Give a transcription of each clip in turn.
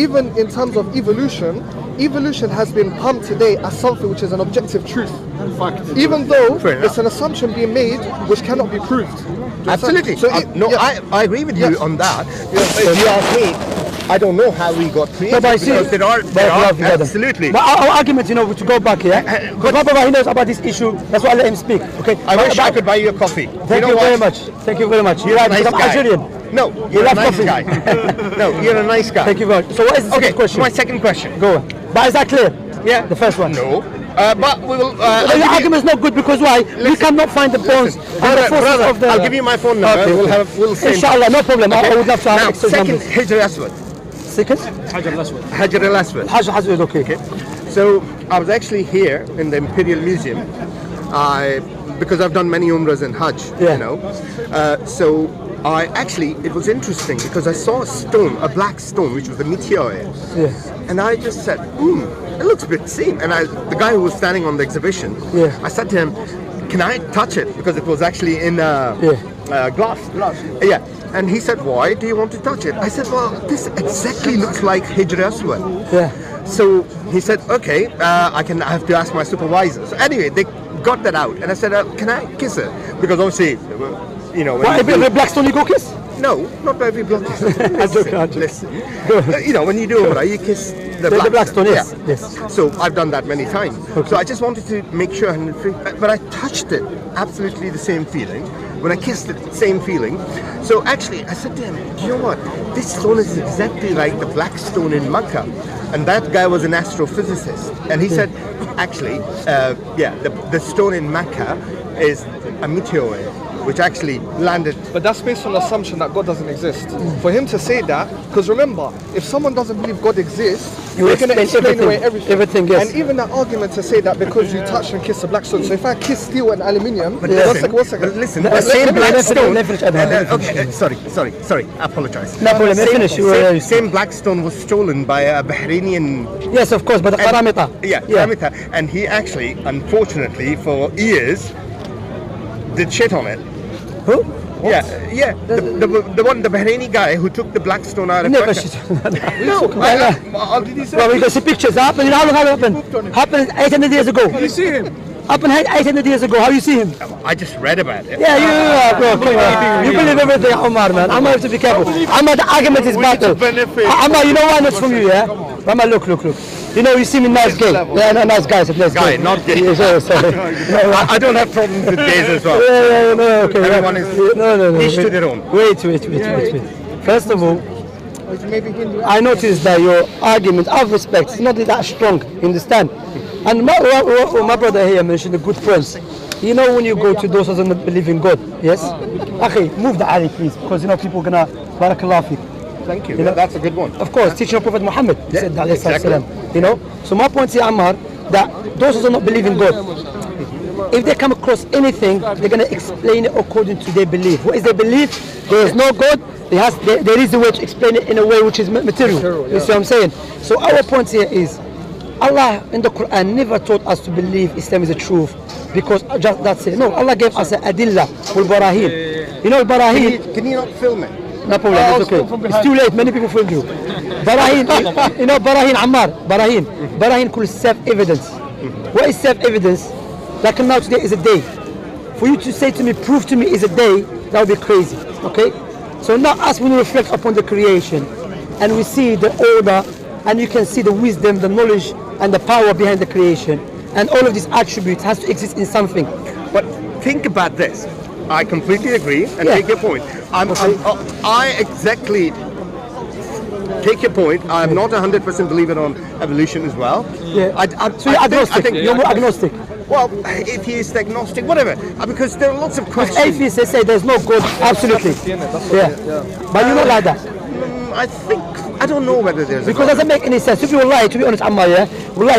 even in terms of evolution, evolution has been pumped today as something which is an objective truth. Fact. Even though it's an assumption being made which cannot be proved. Absolutely. So I agree with you on that. Yes. If you ask me, I don't know how we got created, because there are absolutely. But our argument, to go back here, because my brother, he knows about this issue. That's why I let him speak. Okay. I wish I could buy you a coffee. Thank you very much. Thank you very much. You're right, because I'm Algerian. No, you're a nice guy. No, you're a nice guy. Thank you very much. So what is the second question? My second question. Go on. But is that clear? Yeah. The first one. No. But we will. The argument is not good because why? We cannot find the bones. Brother, I'll give you my phone number. Okay. We'll send. Inshallah, no problem. Okay. I would love to have now, exchange second, numbers. Hijr Aswad. Second? Hajar al-Aswad. Hajar al-Aswad, okay. So I was actually here in the Imperial Museum. Because I've done many umrahs and Hajj, so I actually, it was interesting because I saw a stone, a black stone, which was a meteor. And I just said, it looks a bit same. And the guy who was standing on the exhibition, I said to him, can I touch it? Because it was actually in glass. Yeah. And he said, why do you want to touch it? I said, well, this exactly looks like Hijr Aswad. So he said, okay, I have to ask my supervisor. So anyway, they got that out. And I said, can I kiss it? Because obviously, every black stone you go kiss? No, not every black stone. Listen. When you do umrah, you kiss the black stone, yes. Yeah. Yes. So I've done that many times. Okay. So I just wanted to make sure, but I touched it, absolutely the same feeling. When I kissed it, same feeling. So actually, I said to him, do you know what? This stone is exactly like the black stone in Mecca. And that guy was an astrophysicist. And he said, actually, the stone in Mecca is a meteor, which actually landed. But that's based on the assumption that God doesn't exist. For him to say that, because remember, if someone doesn't believe God exists, you're going to explain away everything. Yes. And even that argument to say that because you touch and kiss a black stone, so if I kiss steel and aluminium, but one second. Listen, the same black stone. Okay, sorry, I apologize. No problem, finish. Same black stone was stolen by a Bahrainian. Yes, of course, but the Qaramita. Qaramita. And he actually, unfortunately, for years, did shit on it. Who? What? Yeah. The Bahraini guy who took the black stone out of never shit. No. Did you say? Well, we got some pictures. Happened. How long happened? Happened 800 years ago. You see him? Happened 800 years ago. How you see him? I just read about it. Yeah, bro. Come on. You believe everything, Omar, man. Omar, have to be careful. Omar, the argument is battle. Omar, you know why not from you, yeah? Omar, look. You see me nice guy. Yeah, no, nice guys. Nice guy, not gay. Sorry. I don't have problems with gays as well. No, okay. Everyone is each to their own. Wait. First of all, I noticed that your argument, out of respect, is not that strong. You understand? And my brother here mentioned a good point. When you go to those who don't believe in God, yes? Okay, move the alley, please, because people are gonna barakallah fiqh. Thank you. That's a good one. Of course, teaching of Prophet Muhammad. Said that, exactly. So my point here, Ammar, that those who do not believe in God, if they come across anything, they're going to explain it according to their belief. What is their belief? There is no God. There is a way to explain it in a way which is material. You see what I'm saying? So our point here is, Allah in the Quran never taught us to believe Islam is the truth because just that's it. No, Allah gave us adillah wal barahin. Barahin. Can you not film it? No problem, it's okay. It's too late, many people filmed you. Barahin, Barahin, Ammar, Barahin called self-evidence. What is self-evidence? Like now today is a day. For you to say to me, prove to me is a day, that would be crazy, okay? So now us when we reflect upon the creation and we see the order and you can see the wisdom, the knowledge and the power behind the creation and all of these attributes has to exist in something. But think about this. I completely agree and take your point. I exactly take your point. I'm not 100% believer on evolution as well. So you're agnostic. You're more agnostic. Well, if he is agnostic, whatever. Because there are lots of questions. Atheists, they say there's no God. Absolutely. But you're not like that. I don't know whether there's because it doesn't make any sense. If you lie, to be honest, Ammar,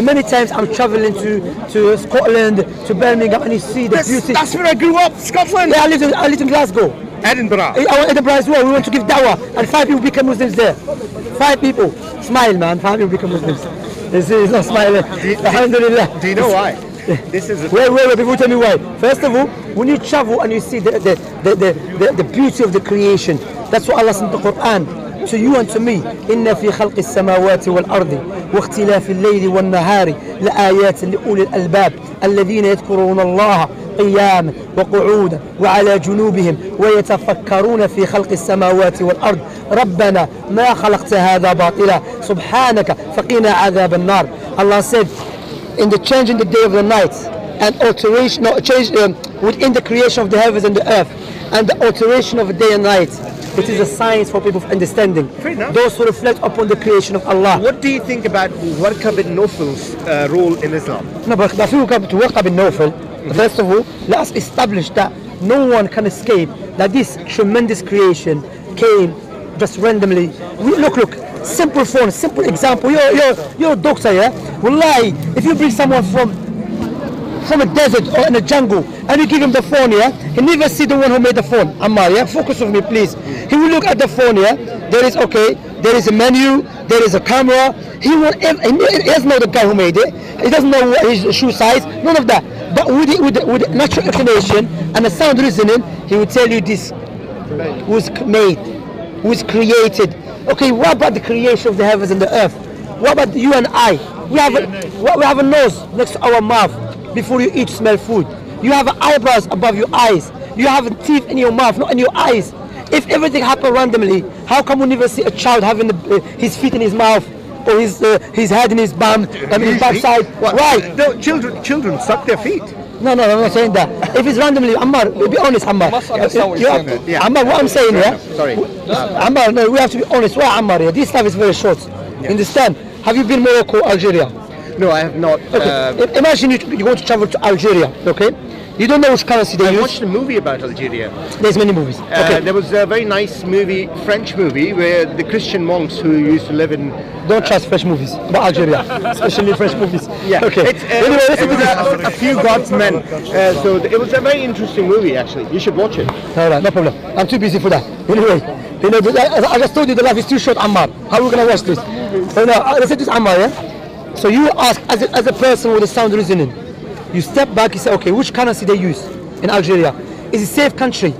many times I'm traveling to Scotland, to Birmingham, and you see the beauty. That's where I grew up, Scotland. Yeah, I lived in Glasgow. Edinburgh. Edinburgh as well. We went to give dawah, and 5 people became Muslims there. 5 people. Smile, man. 5 people become Muslims. He's not smiling. Alhamdulillah. Do you know why? This is wait, people tell me why. First of all, when you travel and you see the beauty of the creation, that's what Allah said in the Quran. to you and to me. إن في خلق السماوات والأرض واختلاف الليل والنهار لآيات لأولي الألباب الذين يذكرون الله قياما وقعودا وعلى جنوبهم ويتفكرون في خلق السماوات والأرض ربنا ما خلقت هذا باطلا سبحانك فقنا عذاب النار. Allah said in the change in the day of the night and alteration, no, change within the creation of the heavens and the earth and the alteration of the day and night, it is a science for people of understanding. Those who reflect upon the creation of Allah. What do you think about Warqa bin Nawfal's role in Islam? No, but if you come to Warqa bin Nawfal, first of all, let us establish that no one can escape that this tremendous creation came just randomly. Look, simple phone, simple example. You're a doctor, yeah? Wallahi, if you bring someone from a desert or in a jungle and you give him the phone, yeah, he never see the one who made the phone. Ammar, yeah, focus on me, please. He will look at the phone, yeah. There is a menu, there is a camera. He doesn't know the guy who made it. He doesn't know what his shoe size, none of that. But with natural inclination and a sound reasoning, he will tell you this was made, was created. Okay, what about the creation of the heavens and the earth? What about you and I? We have a nose next to our mouth. Before you eat, smell food. You have eyebrows above your eyes. You have teeth in your mouth, not in your eyes. If everything happened randomly, how come we never see a child having his feet in his mouth or his head in his bum and his backside? Why? No, children suck their feet. No, I'm not saying that. If it's randomly, Ammar, be honest, Ammar. Ammar, what I'm saying, yeah? Sorry. Ammar, no, we have to be honest. Why, Ammar? Yeah? This stuff is very short. Yeah. Understand? Have you been Morocco, Algeria? No, I have not. Okay. Imagine you want to travel to Algeria, okay? You don't know which currency they use. I watched a movie about Algeria. There's many movies. Okay. There was a very nice movie, French movie, where the Christian monks who used to live in... Don't trust French movies about Algeria, especially French movies. Yeah. Okay. Anyway, it was a few God's men. So it was a very interesting movie, actually. You should watch it. All right, no problem. I'm too busy for that. Anyway, I just told you the life is too short, Ammar. How are we going to watch this? So now, let's say this, Ammar, yeah? So you ask, as a person with a sound reasoning, you step back, you say, okay, which currency they use in Algeria? Is it a safe country?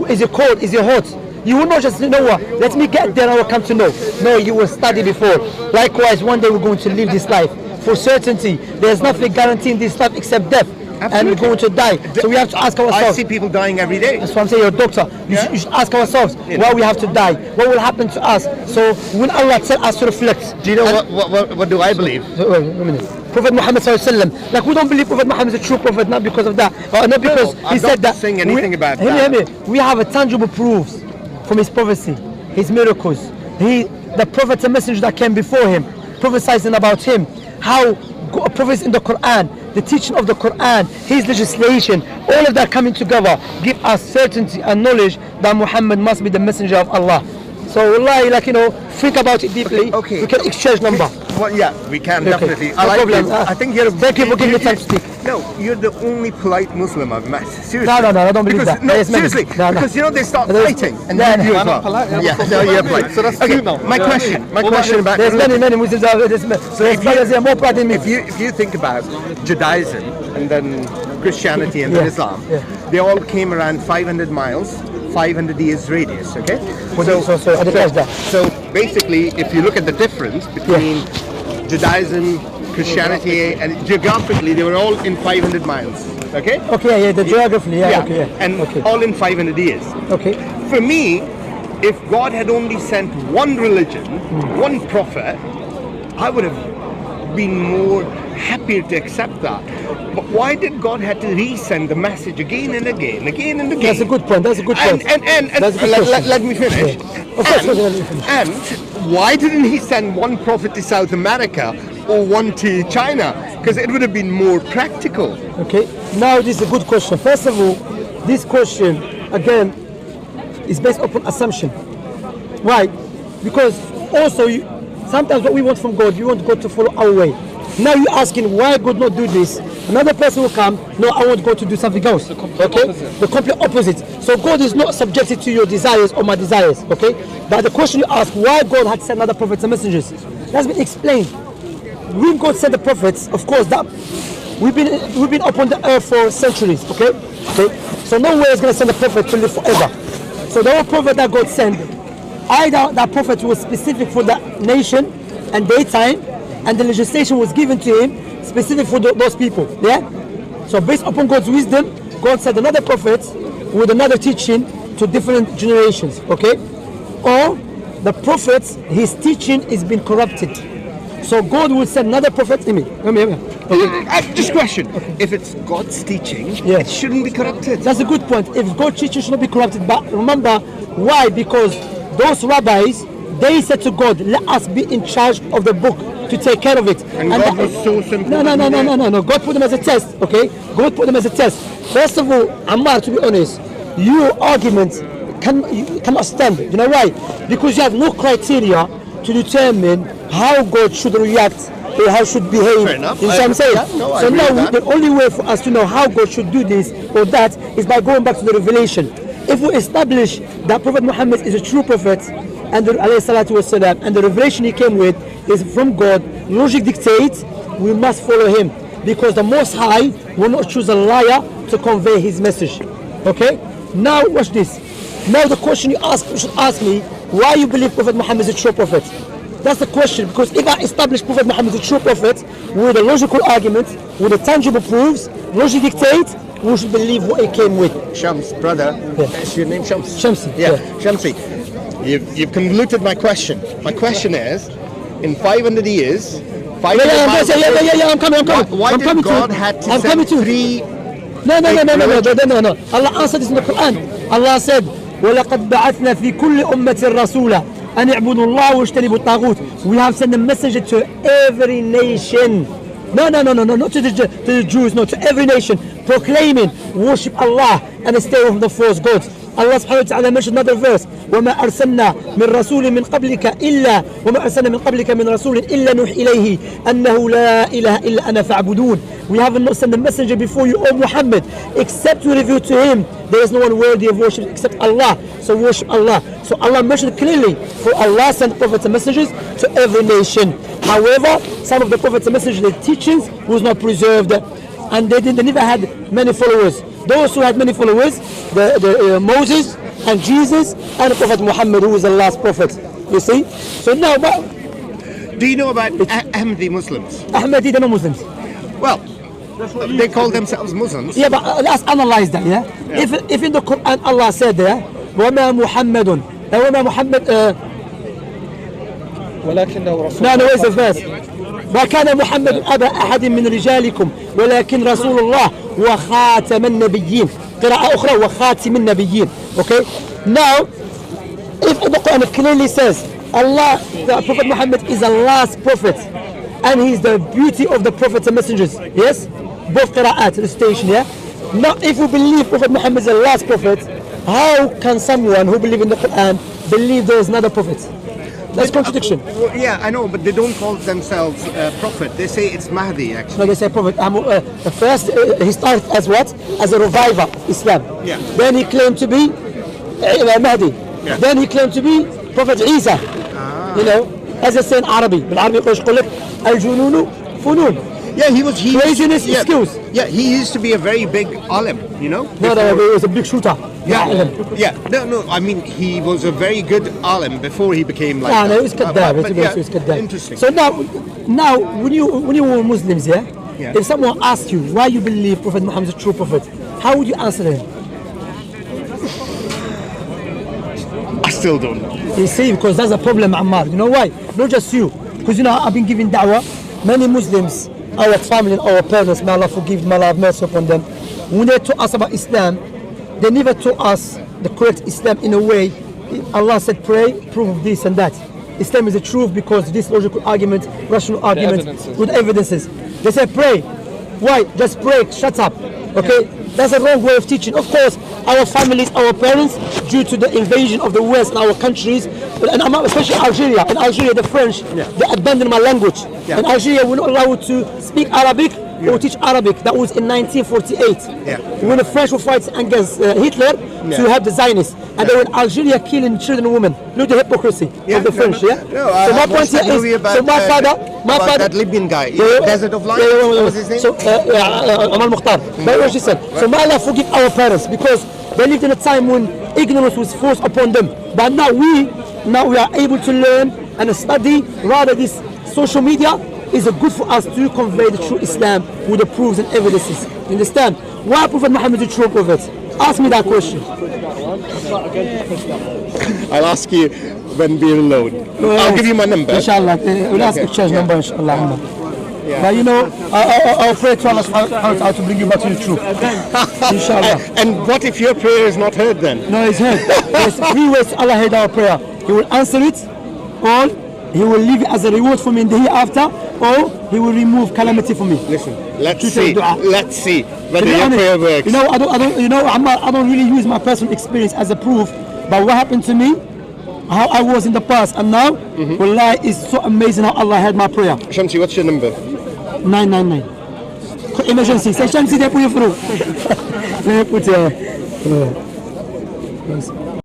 Is it cold? Is it hot? You will not just know what, let me get there and I will come to know. No, you will study before. Likewise, one day we're going to live this life. For certainty, there's nothing guaranteeing this life except death. Absolutely. And we're going to die. So we have to ask ourselves. I see people dying every day. That's what I'm saying, you're a doctor. You should ask ourselves why we have to die. What will happen to us? So when Allah tells us to reflect. Do you know what do I believe? Wait a minute. Prophet Muhammad ﷺ, like we don't believe Prophet Muhammad is a true prophet, not because of that, or not because he said that. Saying anything about that. We have a tangible proofs from his prophecy, his miracles. The prophets and messengers that came before him, prophesying about him, how prophets in the Quran, the teaching of the Quran, his legislation, all of that coming together give us certainty and knowledge that Muhammad must be the messenger of Allah. So wallahi, like, think about it deeply. Okay. We can exchange number. Well, yeah, we can definitely. No problem. I think you're. Thank you for giving me time to speak. No, you're the only polite Muslim I've met. Seriously. No, I don't believe that. No, seriously. Because they start fighting, and you as well. Yeah, no, you're polite. So that's two now. My question about. There's many Muslims out there. So if more pride than me. If you think about Judaism and then Christianity and then Islam, they all came around 500 miles. 500 years radius, okay? So basically, if you look at the difference between Judaism, Christianity, and geographically, they were all in 500 miles, okay? Okay, the geography, and all in 500 years. Okay. For me, if God had only sent one religion, one prophet, I would have been more happier to accept that. But why did God have to resend the message again and again? That's a good point. And let me finish. And why didn't he send one prophet to South America or one to China? Because it would have been more practical. Okay. Now this is a good question. First of all, this question again is based upon assumption. Why? Because also sometimes what we want from God, we want God to follow our way. Now you're asking why God not do this. Another person will come, no, I want God to do something else. The complete opposite. So God is not subjected to your desires or my desires. Okay? But the question you ask, why God had sent other prophets and messengers, that's been explained. When God sent the prophets, of course, that we've been upon the earth for centuries. Okay? So no way is going to send a prophet to live forever. So the whole prophet that God sent, Either that prophet was specific for that nation and their time, and the legislation was given to him specific for those people. Yeah. So based upon God's wisdom, God sent another prophet with another teaching to different generations. Okay. Or the prophet, his teaching is been corrupted. So God will send another prophet. Just question. If it's God's teaching, it shouldn't be corrupted. That's a good point. If God's teaching should not be corrupted. But remember, why? Because those rabbis, they said to God, let us be in charge of the book to take care of it. And God was so simple. No. God put them as a test, okay? God put them as a test. First of all, Ammar, to be honest, your argument cannot stand. You know why? Because you have no criteria to determine how God should react or how should behave. Fair enough. You know what I'm saying? So now the only way for us to know how God should do this or that is by going back to the revelation. If we establish that Prophet Muhammad is a true prophet and the revelation he came with is from God, logic dictates we must follow him, because the Most High will not choose a liar to convey his message. Okay? Now watch this. Now the question you should ask me, why you believe Prophet Muhammad is a true prophet? That's the question, because if I establish Prophet Muhammad is a true prophet with a logical argument, with the tangible proofs, logic dictates, we should believe what he came with. Shams, brother, is your name Shams? Shamsi. Yeah, Shamsi. You've convoluted my question. My question is, in 500 years, 500 miles I'm coming. Why did God had to send three? No. Allah answered this in the Quran. Allah said, وَلَقَدْ بَعَثْنَا فِي كُلِّ أُمَّةٍ رَسُولًا أَنِ اعْبُدُوا اللَّهَ وَاجْتَنِبُوا الطَّاغُوتَ. We have sent a message to every nation. No, not to the Jews, no, to every nation, proclaiming, worship Allah and stay away from the false gods. Allah subhanahu wa ta'ala mentioned another verse, وَمَا أَرْسَلْنَا مِنْ رَسُولٍ مِنْ قَبْلِكَ إِلَّا وَمَا أَرْسَلْنَا مِنْ قَبْلِكَ مِنْ رَسُولٍ إِلَّا نُوحِي إِلَيْهِ أَنَّهُ لَا إِلَهَ إِلَّا أَنَا فَاعْبُدُونَ. We have not sent a messenger before you, O Muhammad, except we reveal to him there is no one worthy of worship except Allah. So worship Allah. So Allah mentioned clearly, for Allah sent prophets and messengers to every nation. However, some of the prophets and messengers, their teachings was not preserved, and they never had many followers. Those who had many followers, Moses and Jesus and the Prophet Muhammad, who was the last prophet. You see? So now, do you know about Ahmadi Muslims? Ahmadi, they're not Muslims. Well, they call themselves Muslims. Yeah, but let's analyze that. Yeah. If in the Quran Allah said there, وَمَا مُحَمَّدٌ وَمَا محمد ولكنه رسول. No, where's the verse? ما كان محمد أبا أحد من رجالكم ولكن رسول الله وخاتم النبيين. قراءة أخرى وخاتم النبيين. Okay. Now, if the Quran clearly says Allah, the Prophet Muhammad is the last prophet, and he's the beauty of the prophets and messengers. Yes, both qira'at, recitation. Yeah. Now, if we believe Prophet Muhammad is the last prophet, how can someone who believes in the Quran believe there is another prophet? That's contradiction. Yeah, I know, but they don't call themselves prophet. They say it's Mahdi, actually. No, they say prophet. First, he started as what? As a reviver of Islam. Yeah. Then he claimed to be Mahdi. Yeah. Then he claimed to be Prophet Isa. You know, as I say in Arabic. بالعربي يقول لك الجنون فنون. Yeah, he was. Craziness is skills. Yeah, he used to be a very big alim, you know. No, he was a big shooter. Yeah. No. I mean, he was a very good alim before he became like. No, he was kadab. Interesting. So now, when you were Muslims, if someone asked you why you believe Prophet Muhammad is a true prophet, how would you answer him? I still don't know. You see, because that's a problem, Ammar. You know why? Not just you. Because I've been giving da'wah. Many Muslims, our family, our parents, may Allah forgive them, may Allah have mercy upon them. When they taught us about Islam, they never taught us the correct Islam in a way. Allah said, pray, prove this and that. Islam is the truth because this logical argument, rational argument, with evidences. They say pray. Why? Just pray, shut up. Okay? That's a wrong way of teaching. Of course, our families, our parents, due to the invasion of the West in our countries, and especially Algeria. In Algeria, the French, they abandoned my language. In Algeria, we're not allowed to speak Arabic or teach Arabic. That was in 1948. When the French were fighting against Hitler to help the Zionists. And they were in Algeria killing children and women. Look at the hypocrisy of the French. So my point here is, so my father, that Libyan guy, Desert of Light, what was his name? So, Omar Mukhtar. But what she said. So may Allah forgive our parents because they lived in a time when ignorance was forced upon them. But now we now we are able to learn and study. Rather, this social media is good for us to convey the true Islam with the proofs and evidences. You understand? Why Prophet Muhammad is the true prophet? Ask me that question. I'll ask you when we're alone. I'll give you my number. Inshallah. We'll ask exchange number, inshallah. Yeah. But you know, I'll pray to Allah subhanahu wa ta'ala to bring you back to the truth. Inshallah. And what if your prayer is not heard then? No, it's heard. There's 3 ways Allah heard our prayer. He will answer it, or He will leave it as a reward for me in the hereafter, or He will remove calamity for me. Listen, let's see whether your prayer works. You know, I don't really use my personal experience as a proof, but what happened to me, how I was in the past and now, Wallahi, it's so amazing how Allah heard my prayer. Shamsi, what's your number? 999. Emergency. Say Shamsi, they put you through. They put you.